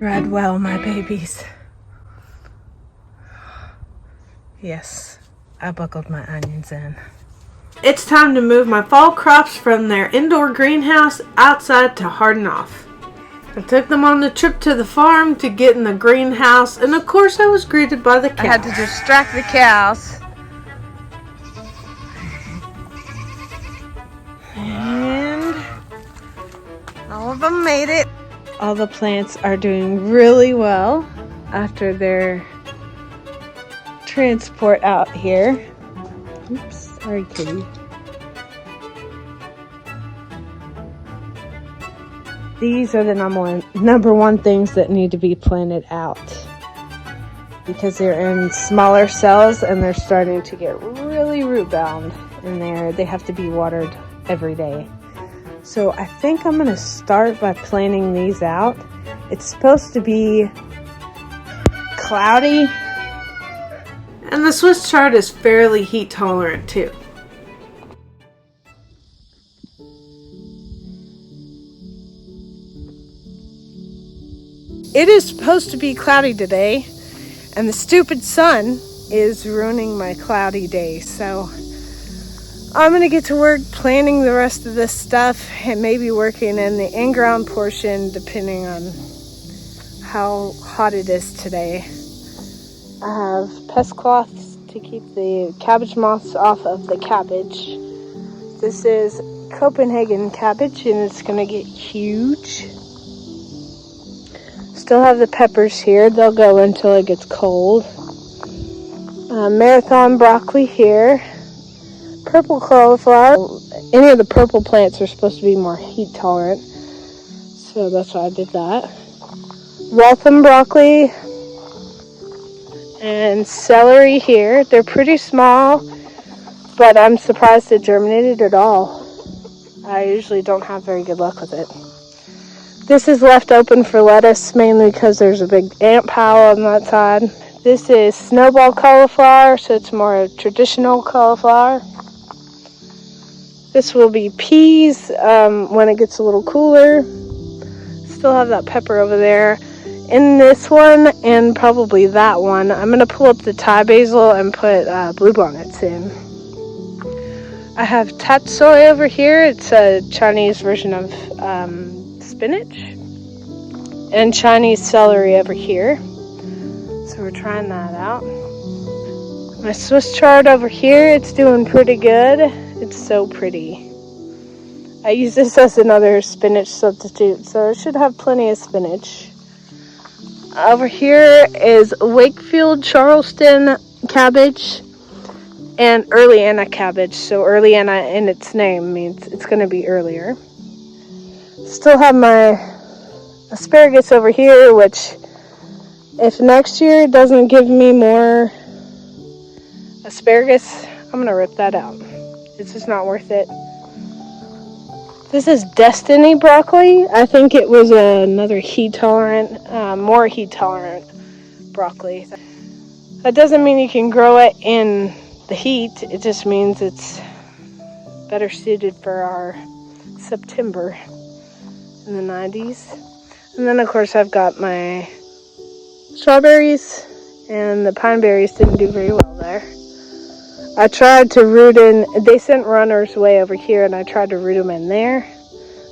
read well, my babies. Yes, I buckled my onions in. It's time to move my fall crops from their indoor greenhouse outside to harden off. I took them on the trip to the farm to get in the greenhouse, and of course I was greeted by the cows. I had to distract the cows. And all of them made it. All the plants are doing really well after their transport out here. Oops, sorry kitty. These are the number one things that need to be planted out because they're in smaller cells and they're starting to get really root bound in there. They have to be watered every day. So I think I'm going to start by planting these out. It's supposed to be cloudy. And the Swiss chard is fairly heat tolerant too. It is supposed to be cloudy today, and the stupid sun is ruining my cloudy day. So I'm going to get to work planting the rest of this stuff and maybe working in the in-ground portion depending on how hot it is today. I have pest cloths to keep the cabbage moths off of the cabbage. This is Copenhagen cabbage and it's going to get huge. Still have the peppers here. They'll go until it gets cold. Marathon broccoli here. Purple cauliflower. Any of the purple plants are supposed to be more heat tolerant, so that's why I did that. Waltham broccoli and celery here. They're pretty small, but I'm surprised it germinated at all. I usually don't have very good luck with it. This is left open for lettuce, mainly because there's a big ant pile on that side. This is snowball cauliflower, so it's more traditional cauliflower. This will be peas when it gets a little cooler. Still have that pepper over there. In this one, and probably that one, I'm going to pull up the Thai basil and put bluebonnets in. I have tatsoi over here. It's a Chinese version of spinach. And Chinese celery over here. So we're trying that out. My Swiss chard over here, it's doing pretty good. It's so pretty. I use this as another spinach substitute, so it should have plenty of spinach. Over here is Wakefield Charleston cabbage and Earliana cabbage. So Earliana in its name means it's going to be earlier. Still have my asparagus over here, which if next year doesn't give me more asparagus, I'm going to rip that out. It's just not worth it. This is Destiny broccoli. I think it was another more heat tolerant broccoli. That doesn't mean you can grow it in the heat. It just means it's better suited for our September in the 90s. And then of course I've got my strawberries, and the pine berries didn't do very well there. I tried to root in, they sent runners way over here and I tried to root them in there.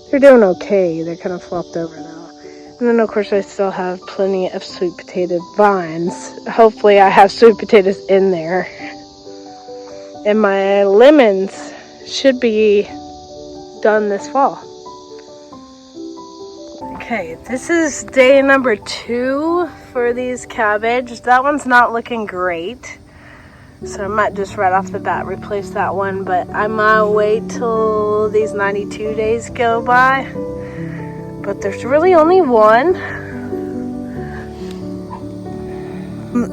They're doing okay, they're kind of flopped over now. And then of course I still have plenty of sweet potato vines. Hopefully I have sweet potatoes in there. And my lemons should be done this fall. Okay, this is day number 2 for these cabbage. That one's not looking great. So I might just right off the bat replace that one, but I might wait till these 92 days go by. But there's really only one.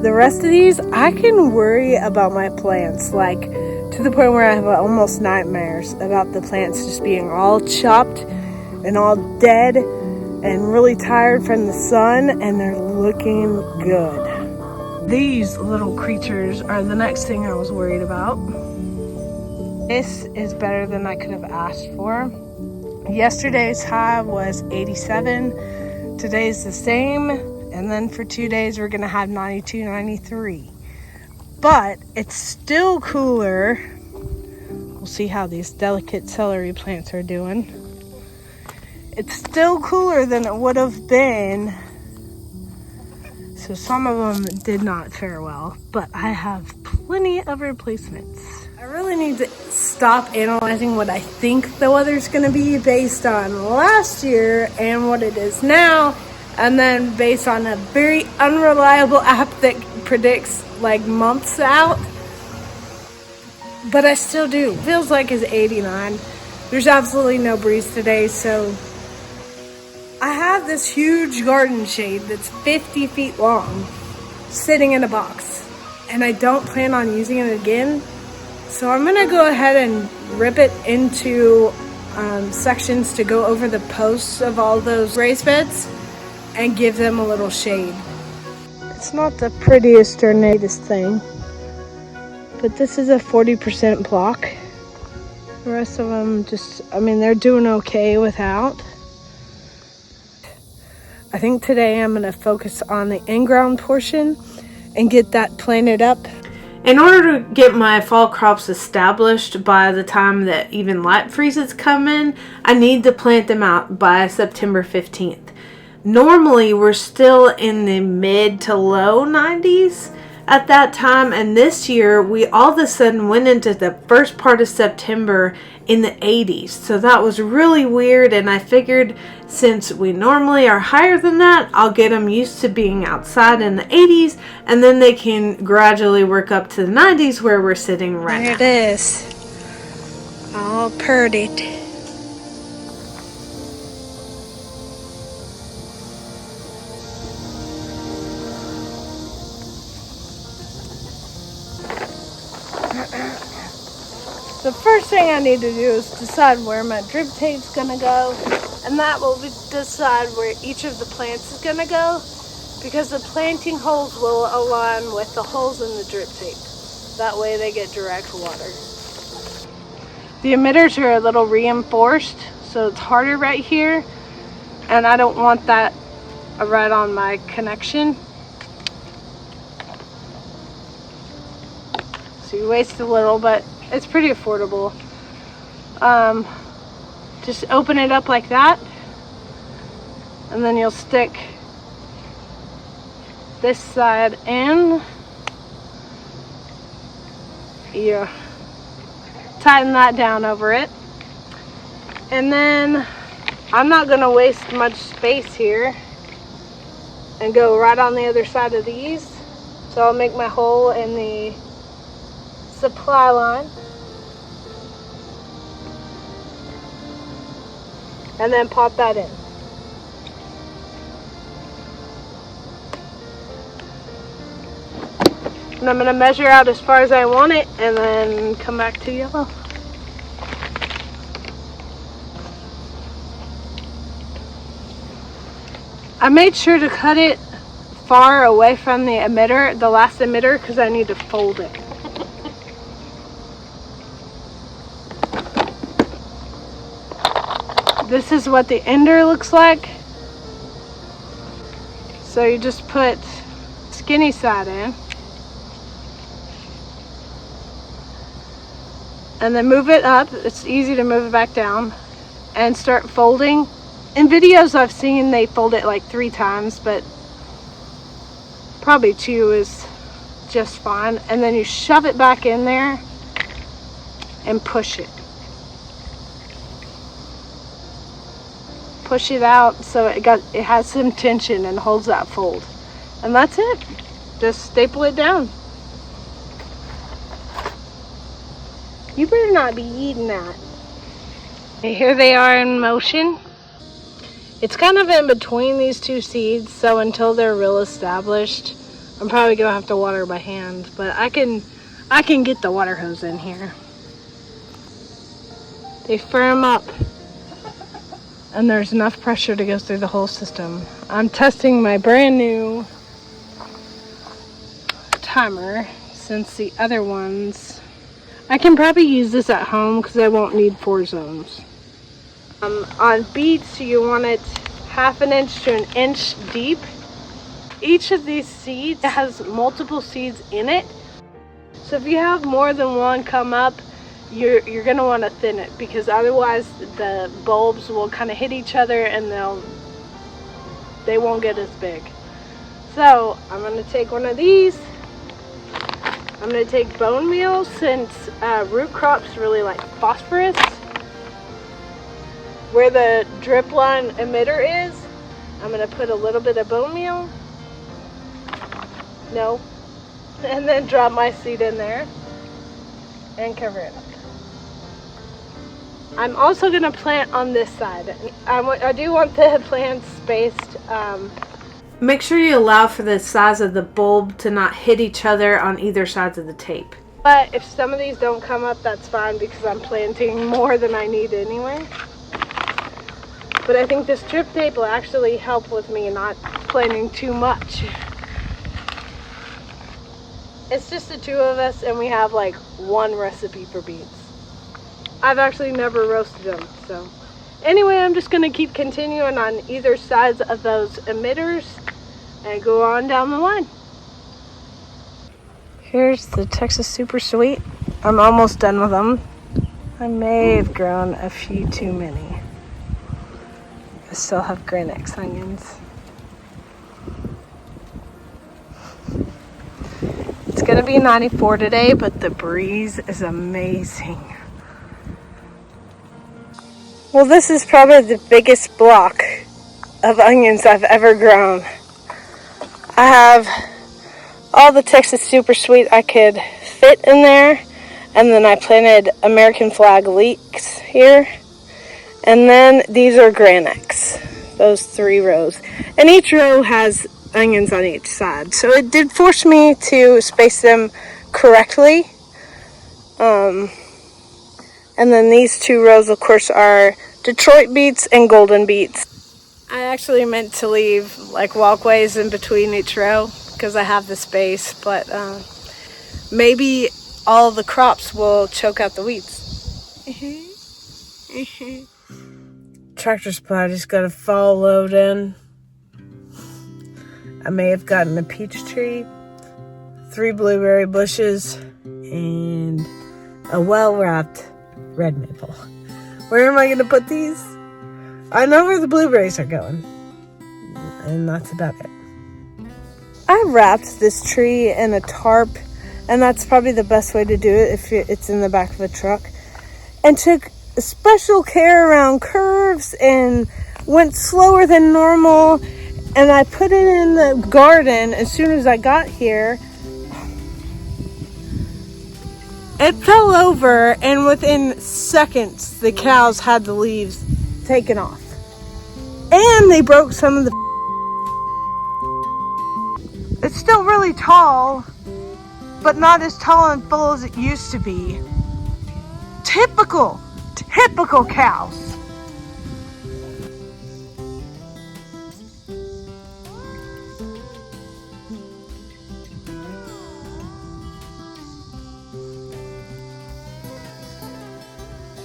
The rest of these, I can worry about my plants, like to the point where I have almost nightmares about the plants just being all chopped and all dead and really tired from the sun, and they're looking good. These little creatures are the next thing I was worried about. This is better than I could have asked for. Yesterday's high was 87. Today's the same. And then for 2 days, we're gonna have 92, 93. But it's still cooler. We'll see how these delicate celery plants are doing. It's still cooler than it would have been. So some of them did not fare well, but I have plenty of replacements. I really need to stop analyzing what I think the weather's gonna be based on last year and what it is now, and then based on a very unreliable app that predicts like months out. But I still do. Feels like it's 89. There's absolutely no breeze today, so I have this huge garden shade that's 50 feet long sitting in a box, and I don't plan on using it again. So I'm gonna go ahead and rip it into sections to go over the posts of all those raised beds and give them a little shade. It's not the prettiest or neatest thing, but this is a 40% block. The rest of them just, I mean, they're doing okay without. I think today I'm gonna focus on the in-ground portion and get that planted up. In order to get my fall crops established by the time that even light freezes come in, I need to plant them out by September 15th. Normally, we're still in the mid to low 90s at that time, and this year we all of a sudden went into the first part of September in the 80s. So that was really weird, and I figured since we normally are higher than that, I'll get them used to being outside in the 80s, and then they can gradually work up to the 90s where we're sitting right now. There it is, all purdied. The first thing I need to do is decide where my drip tape's gonna go, and that will decide where each of the plants is gonna go, because the planting holes will align with the holes in the drip tape. That way they get direct water. The emitters are a little reinforced, so it's harder right here, and I don't want that right on my connection. So you waste a little, but it's pretty affordable. Just open it up like that, and then you'll stick this side in. You tighten that down over it, and then I'm not gonna waste much space here and go right on the other side of these. So I'll make my hole in the supply line, and then pop that in. And I'm going to measure out as far as I want it and then come back to yellow. I made sure to cut it far away from the emitter, the last emitter, because I need to fold it. This is what the ender looks like. So you just put skinny side in, and then move it up. It's easy to move it back down and start folding. In videos I've seen they fold it like 3 times, but probably 2 is just fine. And then you shove it back in there and push it. Push it out so it has some tension and holds that fold. And that's it. Just staple it down. You better not be eating that. Okay, here they are in motion. It's kind of in between these 2 seeds, so until they're real established, I'm probably gonna have to water by hand, but I can get the water hose in here. They firm up, and there's enough pressure to go through the whole system. I'm testing my brand new timer, since the other ones, I can probably use this at home because I won't need 4 zones. On beets, you want it 1/2 inch to 1 inch deep. each of these seeds has multiple seeds in it. So if you have more than one come up, you're going to want to thin it, because otherwise the bulbs will kind of hit each other and they won't get as big. So I'm going to take one of these. I'm going to take bone meal, since root crops really like phosphorus. Where the drip line emitter is, I'm going to put a little bit of bone meal. No. And then drop my seed in there and cover it up. I'm also going to plant on this side. I do want the plants spaced. Make sure you allow for the size of the bulb to not hit each other on either sides of the tape. But if some of these don't come up, that's fine, because I'm planting more than I need anyway. But I think this strip tape will actually help with me not planting too much. It's just the two of us, and we have like one recipe for beets. I've actually never roasted them, so. Anyway, I'm just gonna keep continuing on either sides of those emitters and go on down the line. Here's the Texas Super Sweet. I'm almost done with them. I may have grown a few too many. I still have 𝐥𝐤𝐤𝐞 onions. It's gonna be 94 today, but the breeze is amazing. Well, this is probably the biggest block of onions I've ever grown. I have all the Texas Super Sweet I could fit in there, and then I planted American flag leeks here, and then these are 𝐥𝐤𝐤𝐞, those 3 rows, and each row has onions on each side, so it did force me to space them correctly. And then these 2 rows, of course, are Detroit beets and golden beets. I actually meant to leave like walkways in between each row because I have the space, but maybe all the crops will choke out the weeds. Tractor Supply just got a fall load in. I may have gotten a peach tree, 3 blueberry bushes, and a well-wrapped red maple. Where am I going to put these? I know where the blueberries are going, and that's about it. I wrapped this tree in a tarp, and that's probably the best way to do it if it's in the back of a truck, and took special care around curves and went slower than normal, and I put it in the garden as soon as I got here. It fell over, and within seconds, the cows had the leaves taken off. And they broke some of the... It's still really tall, but not as tall and full as it used to be. Typical cows.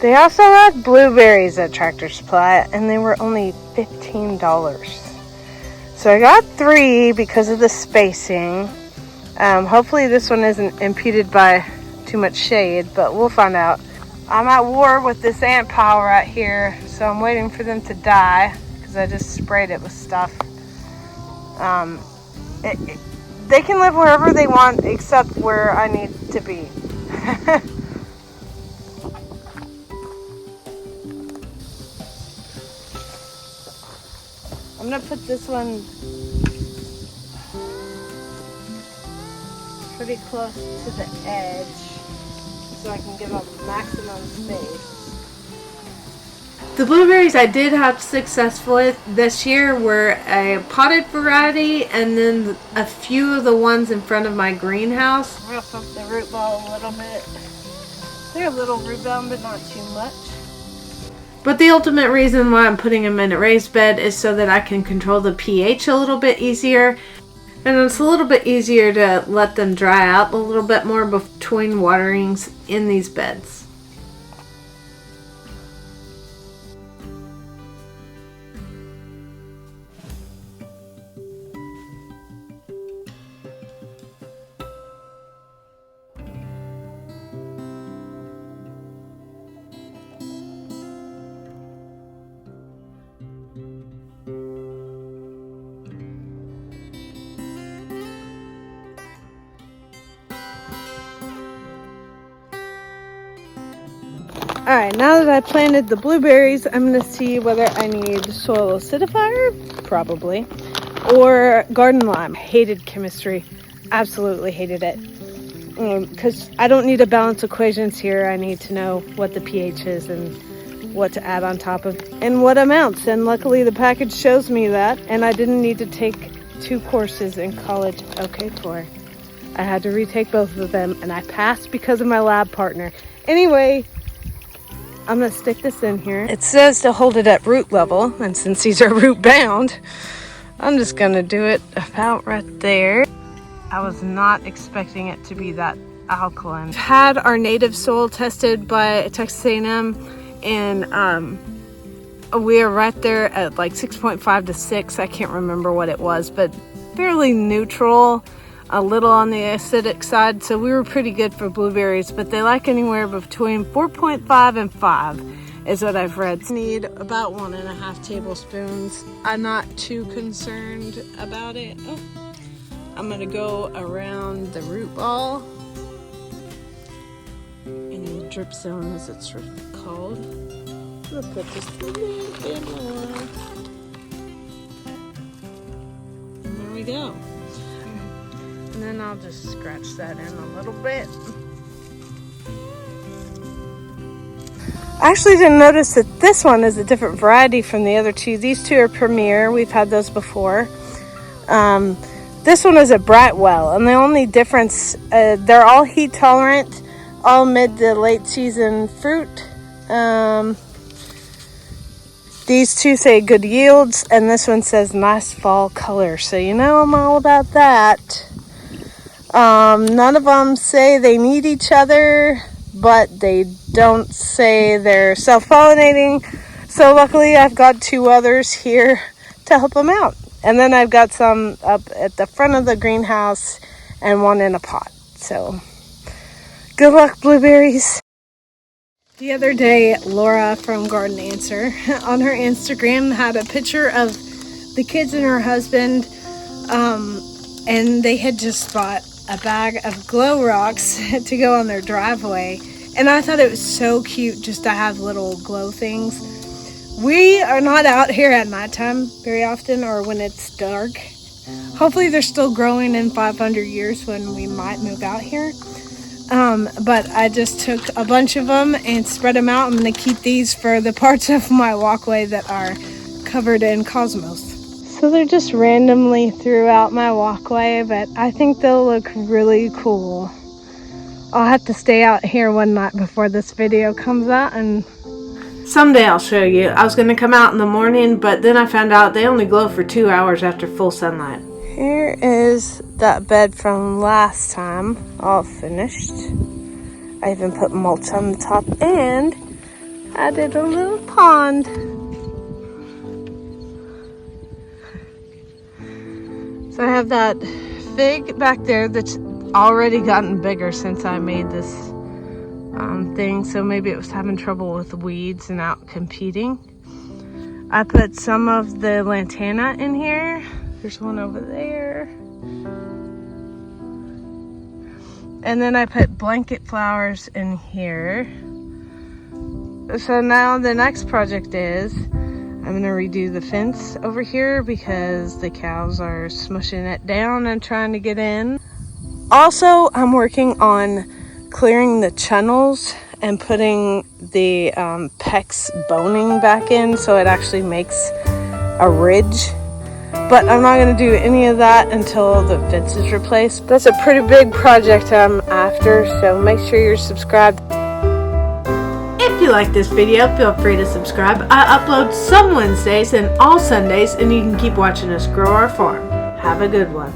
They also had blueberries at Tractor Supply, and they were only $15. So I got 3 because of the spacing. Hopefully this one isn't impeded by too much shade, but we'll find out. I'm at war with this ant pile right here, so I'm waiting for them to die because I just sprayed it with stuff. They can live wherever they want except where I need to be. I'm gonna put this one pretty close to the edge so I can give up maximum space. The blueberries I did have success with this year were a potted variety, and then a few of the ones in front of my greenhouse. Rough up the root ball a little bit. They're a little root bound, but not too much. But the ultimate reason why I'm putting them in a raised bed is so that I can control the pH a little bit easier. And it's a little bit easier to let them dry out a little bit more between waterings in these beds. Alright, now that I planted the blueberries, I'm going to see whether I need soil acidifier, probably, or garden lime. Hated chemistry, absolutely hated it. Because I don't need to balance equations here. I need to know what the pH is and what to add on top of and what amounts. And luckily the package shows me that, and I didn't need to take 2 courses in college. Okay, for I had to retake both of them, and I passed because of my lab partner. Anyway, I'm gonna stick this in here. It says to hold it at root level, and since these are root bound, I'm just gonna do it about right there. I was not expecting it to be that alkaline. Had our native soil tested by Texas A&M, and we are right there at like 6.5 to 6. I can't remember what it was, but fairly neutral, a little on the acidic side. So we were pretty good for blueberries, but they like anywhere between 4.5 and 5 is what I've read. Need about 1.5 tablespoons. I'm not too concerned about it. Oh. I'm gonna go around the root ball in the drip zone, as it's called. I'm gonna put just a little bit more. And there we go. And then I'll just scratch that in a little bit. I actually didn't notice that this one is a different variety from the other two. These two are Premier. We've had those before. This one is a Brightwell, and the only difference, they're all heat tolerant, all mid to late season fruit. These two say good yields, and this one says nice fall color. So you know I'm all about that. None of them say they need each other, but they don't say they're self-pollinating. So luckily I've got 2 others here to help them out. And then I've got some up at the front of the greenhouse and 1 in a pot. So good luck, blueberries. The other day, Laura from Garden Answer on her Instagram had a picture of the kids and her husband, and they had just bought a bag of glow rocks to go on their driveway. And I thought it was so cute just to have little glow things. We are not out here at nighttime very often, or when it's dark. Hopefully they're still growing in 500 years when we might move out here. But I just took a bunch of them and spread them out. I'm going to keep these for the parts of my walkway that are covered in cosmos. So they're just randomly throughout my walkway, but I think they'll look really cool. I'll have to stay out here one night before this video comes out, and someday I'll show you. I was going to come out in the morning, but then I found out they only glow for 2 hours after full sunlight. Here is that bed from last time, all finished. I even put mulch on the top and added a little pond. So I have that fig back there that's already gotten bigger since I made this thing, so maybe it was having trouble with weeds and out competing. I put some of the lantana in here. There's one over there. And then I put blanket flowers in here. So now the next project is I'm going to redo the fence over here because the cows are smushing it down and trying to get in. Also, I'm working on clearing the channels and putting the PEX boning back in so it actually makes a ridge. But I'm not going to do any of that until the fence is replaced. That's a pretty big project I'm after, so make sure you're subscribed. If you like this video, feel free to subscribe. I upload some Wednesdays and all Sundays, and you can keep watching us grow our farm. Have a good one.